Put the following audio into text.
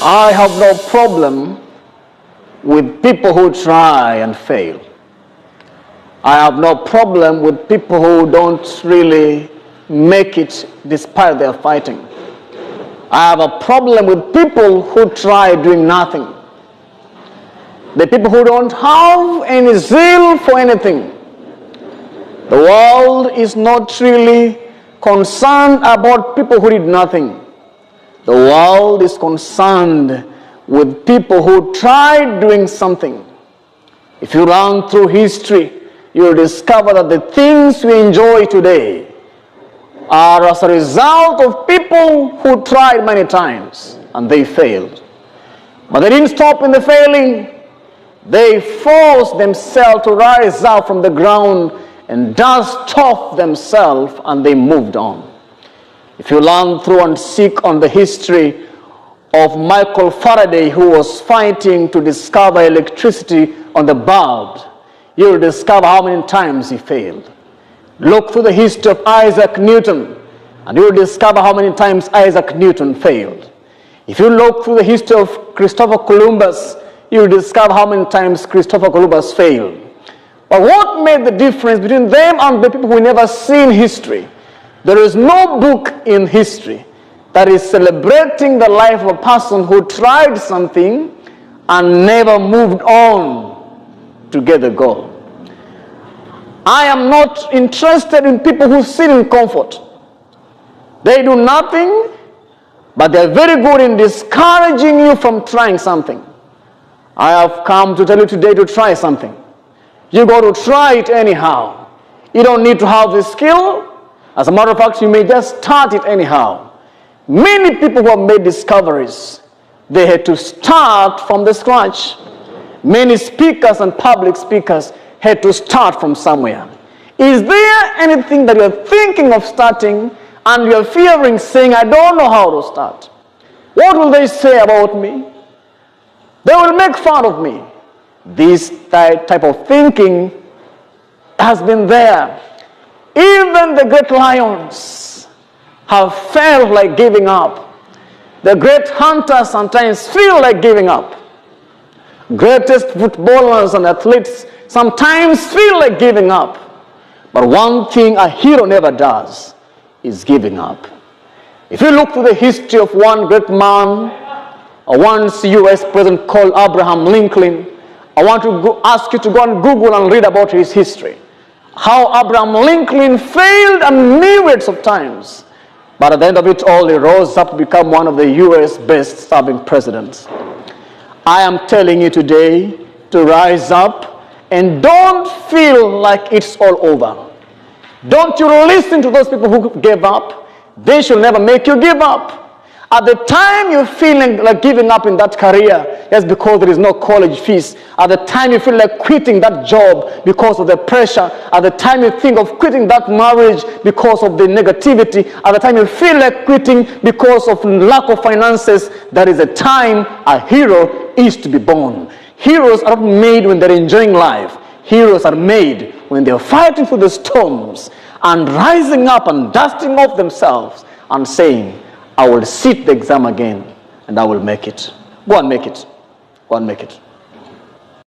I have no problem with people who try and fail. I have no problem with people who don't really make it despite their fighting. I have a problem with people who try doing nothing. The people who don't have any zeal for anything. The world is not really concerned about people who did nothing. The world is concerned with people who tried doing something. If you run through history, you'll discover that the things we enjoy today are as a result of people who tried many times and they failed. But they didn't stop in the failing. They forced themselves to rise up from the ground and dust off themselves, and they moved on. If you learn through and seek on the history of Michael Faraday, who was fighting to discover electricity on the bulb, you'll discover how many times he failed. Look through the history of Isaac Newton, and you'll discover how many times Isaac Newton failed. If you look through the history of Christopher Columbus, you'll discover how many times Christopher Columbus failed. But what made the difference between them and the people who never seen history? There is no book in history that is celebrating the life of a person who tried something and never moved on to get the goal. I am not interested in people who sit in comfort. They do nothing, but they're very good in discouraging you from trying something. I have come to tell you today to try something. You got to try it anyhow. You don't need to have the skill. As a matter of fact, you may just start it anyhow. Many people who have made discoveries, they had to start from the scratch. Many speakers and public speakers had to start from somewhere. Is there anything that you're thinking of starting and you're fearing, saying, I don't know how to start? What will they say about me? They will make fun of me. This type of thinking has been there. Even the great lions have felt like giving up. The great hunters sometimes feel like giving up. Greatest footballers and athletes sometimes feel like giving up. But one thing a hero never does is giving up. If you look through the history of one great man, a once U.S. president called Abraham Lincoln, I want to ask you to go and Google and read about his history. How Abraham Lincoln failed a myriads of times. But at the end of it all, he rose up to become one of the U.S. best-serving presidents. I am telling you today to rise up and don't feel like it's all over. Don't you listen to those people who gave up. They should never make you give up. At the time you're feeling like giving up in that career, that's because there is no college fees. At the time you feel like quitting that job because of the pressure. At the time you think of quitting that marriage because of the negativity. At the time you feel like quitting because of lack of finances, that is a time a hero is to be born. Heroes are not made when they're enjoying life. Heroes are made when they're fighting through the storms and rising up and dusting off themselves and saying, I will sit the exam again and I will make it. Go and make it. Go and make it.